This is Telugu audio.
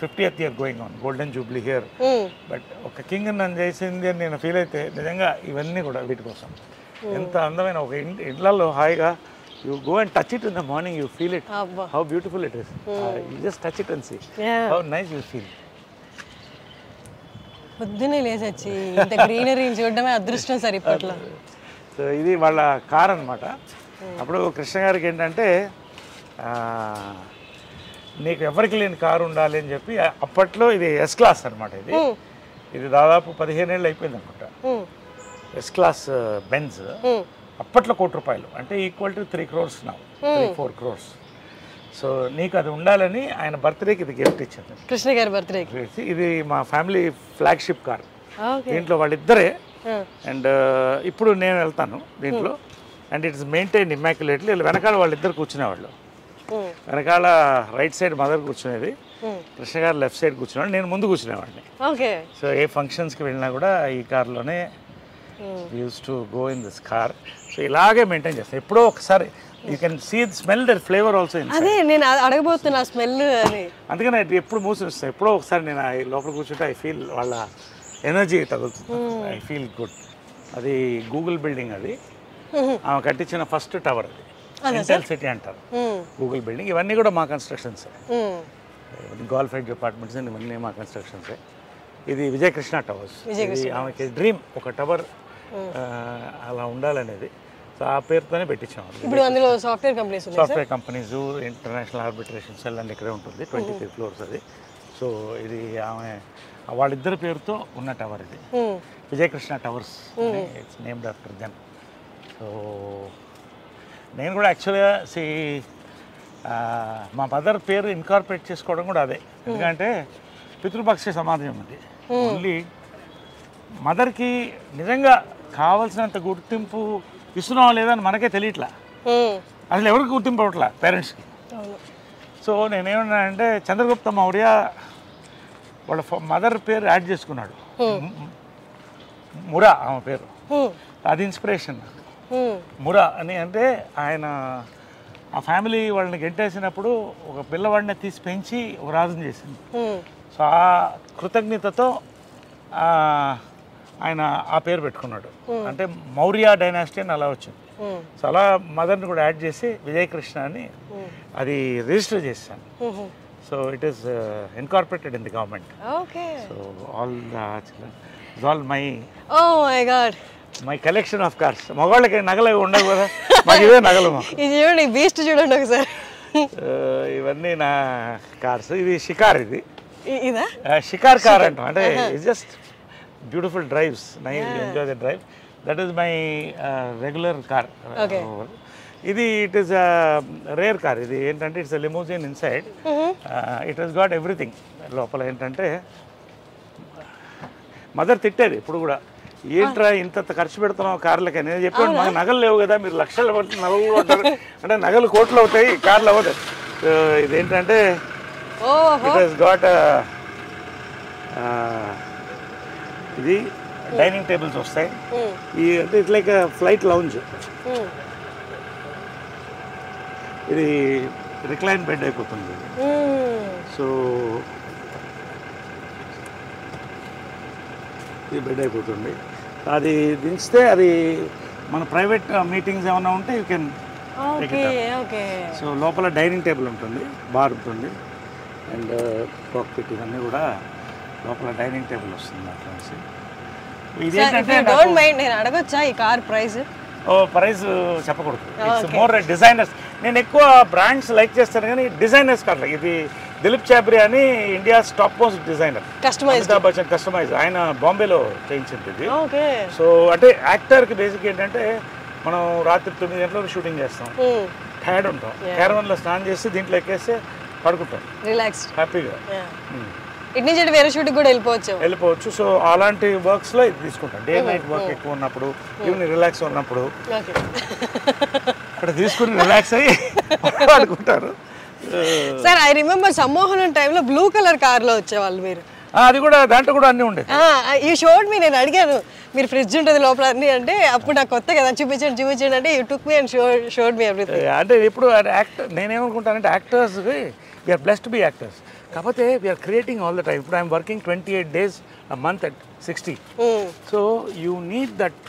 50th year going on, golden jubilee here. But ఒక కింగ్ నన్ను చేసింది అని నేను ఫీల్ అయితే నిజంగా ఇవన్నీ కూడా వీటి కోసం. ఎంత అందమైన ఒక ఇళ్లలో హాయిగా you go and touch it in the morning, you feel it, how beautiful it is. You just touch it and see how nice you feel. పొద్దున్నే లేచొచ్చి ఇంత గ్రీనరీ చూడడమే అదృష్టం సార్ ఇప్పట్లో. సో ఇది వాళ్ళ కార్ అనమాట. అప్పుడు కృష్ణ గారికి ఏంటంటే నీకు ఎవరికి లేని కారు ఉండాలి అని చెప్పి అప్పట్లో ఇది ఎస్ క్లాస్ అనమాట. ఇది దాదాపు 15 ఏళ్ళు అయిపోయింది అనుకుంటా. ఎస్ క్లాస్ బెంజ్ అప్పట్లో ₹1,00,00,000 అంటే equal to 3 crores now, 3-4 crores. So నీకు అది ఉండాలని ఆయన బర్త్డేకి ఇది గిఫ్ట్ ఇచ్చింది, కృష్ణ గారి బర్త్డేకి. ఇది మా ఫ్యామిలీ ఫ్లాగ్షిప్ కార్. దీంట్లో వాళ్ళిద్దరే. అండ్ ఇప్పుడు నేను వెళ్తాను దీంట్లో. And it's maintain immaculately. వెనకాల వాళ్ళిద్దరు కూర్చునేవాళ్ళు. వెనకాల రైట్ సైడ్ మదర్ కూర్చునేది, కృష్ణ గారు లెఫ్ట్ సైడ్ కూర్చునేవాడు, నేను ముందు కూర్చునేవాడిని. సో ఏ ఫంక్షన్స్కి వెళ్ళినా కూడా ఈ కార్లోనే use to go in this car. So ఇలాగే మెయింటైన్ చేస్తాను. ఎప్పుడో ఒకసారి you can see smell that flavour also in. అదే నేను అడగబోతున్నా స్మెల్ అని. అందుకని ఎప్పుడు మూసిస్తాను. ఎప్పుడో ఒకసారి నేను లోపల కూర్చుంటే ఐ ఫీల్ వాళ్ళ ఎనర్జీ తగులుతుంది. I feel good. అది గూగుల్ బిల్డింగ్, అది ఆమె కట్టించిన ఫస్ట్ టవర్. అది ఇంటెల్ సిటీ అంటారు గూగుల్ బిల్డింగ్. ఇవన్నీ కూడా మా కన్స్ట్రక్షన్స్, క్వాలిఫైడ్ డిపార్ట్మెంట్స్ ఇవన్నీ మా కన్స్ట్రక్షన్సే. ఇది విజయకృష్ణ టవర్స్. ఇది ఆమెకి డ్రీమ్, ఒక టవర్ అలా ఉండాలనేది. సో ఆ పేరుతోనే పెట్టించాము. ఇప్పుడు అందులో software companies, international arbitration cell అని ఇక్కడే ఉంటుంది, 23 floors అది. సో ఇది ఆమె వాళ్ళిద్దరి పేరుతో ఉన్న టవర్. ఇది Vijayakrishna towers, it's named after them. So నేను కూడా యాక్చువల్గా మా మదర్ పేరు ఇన్కార్పొరేట్ చేసుకోవడం కూడా అదే. ఎందుకంటే పితృపక్ష సమాజం అది. ఓన్లీ మదర్కి నిజంగా కావాల్సినంత గుర్తింపు ఇస్తున్నావా లేదని మనకే తెలియట్లా. అసలు ఎవరికి గుర్తింపు అవ్వట్లా పేరెంట్స్కి. సో నేనేమన్నానంటే చంద్రగుప్త మౌర్య వాళ్ళ మదర్ పేరు యాడ్ చేసుకున్నాడు, మురా ఆమె పేరు. అది ఇన్స్పిరేషన్ నాకు. మురా అని అంటే ఆయన ఆ ఫ్యామిలీ వాళ్ళని గెంటేసినప్పుడు ఒక పిల్లవాడిని తీసి పెంచి ఒక రాజుని చేసింది. సో ఆ కృతజ్ఞతతో ఆయన ఆ పేరు పెట్టుకున్నాడు. అంటే మౌర్య డైనాసిటీ అని అలా వచ్చింది. సో అలా మదర్ని కూడా యాడ్ చేసి విజయకృష్ణ అని అది రిజిస్టర్ చేశాను. So it is incorporated in the government. So all my collection of cars. మగవాళ్ళకి నగలు ఉండవు కదా, మాకు ఇవే నగలు. చూడండి బీస్ట్ చూడండి ఒకసారి. ఇవన్నీ నా కార్స్. ఇది షికార్, ఇది షికార్ కార్ అంటాం. అంటే it's just beautiful drives, nice enjoy the drive. That is my regular car. ఇది ఇట్ ఈస్ రేర్ కార్. ఇది ఏంటంటే it's limousine inside. It has got everything. లోపల ఏంటంటే మదర్ తిట్టేది ఇప్పుడు కూడా, ఏంట్రా ఇంత ఖర్చు పెడుతున్నావు కార్లకి. నేను చెప్పాను మాకు నగలు లేవు కదా, మీరు లక్షలు పట్టి నగలు ఉంటారు అంటే నగలు కోట్లు అవుతాయి, కార్లు అవుతాయి. ఇదేంటంటే ఇట్ హస్ గాట్ ఇది డైనింగ్ టేబుల్స్ వస్తాయి. ఈ అంటే ఇట్స్ లైక్ ఫ్లైట్ లౌంజ్. ఇది రిక్లైన్ బెడ్ అయిపోతుంది. సో ఇది బెడ్ అయిపోతుంది. అది దించితే అది మన ప్రైవేట్ మీటింగ్స్ ఏమైనా ఉంటే you can take it. So లోపల డైనింగ్ టేబుల్ ఉంటుంది, బార్ ఉంటుంది, అండ్ కాక్పిట్ ఇవన్నీ కూడా లోపల డైనింగ్ టేబుల్ వస్తుంది అట్లా. ఇదేంటంటే నేను అడగొచ్చా ఈ కార్ ప్రైస్? ప్రైస్ చెప్పకూడదు. It's more designers. నేను ఎక్కువ బ్రాండ్స్ లైక్ చేస్తాను కానీ డిజైనర్స్ కాదు. ఇది దిలీప్ చాబ్రీ అని India's top most designer, Amitabh Bachchan customize. ఆయన బాంబేలో చేయించింది ఇది. సో అంటే యాక్టర్కి బేసిక్ ఏంటంటే మనం రాత్రి 9 గంటలకు షూటింగ్ చేస్తాం, టైర్డ్ ఉంటాం, క్యారవాన్లో స్నానం చేసి దీంట్లో ఎక్కేస్తే పడుకుంటాం రిలాక్స్ హ్యాపీగా. ఇటు నుంచి వేరే షూటింగ్ కూడా వెళ్ళిపోవచ్చు. సో అలాంటి వర్క్స్ లో ఇది తీసుకుంటాం. డే నైట్ వర్క్ ఎక్కువ ఉన్నప్పుడు, ఈవినింగ్ రిలాక్స్ ఉన్నప్పుడు అక్కడ తీసుకుని రిలాక్స్ అయ్యి పడుకుంటారు. సార్ ఐ రిమెంబర్ సమ్మోహనం టైంలో బ్లూ కలర్ కార్ లో వచ్చేవాళ్ళు మీరు. అది కూడా దాంట్లో కూడా అన్నీ ఉండేది. ఈ షోడ్ మీ నేను అడిగాను మీరు ఫ్రిడ్జ్ ఉంటుంది లోపల అన్ని అంటే, అప్పుడు నాకు కొత్త కదా చూపించండి అంటే you took me and showed me everything. అంటే ఇప్పుడు యాక్టర్ నేనేమనుకుంటానంటే యాక్టర్స్కి we are blessed to be actors. కాకపోతే we are creating all the time. ఇప్పుడు I'm working 28 days a month at 60. So you need that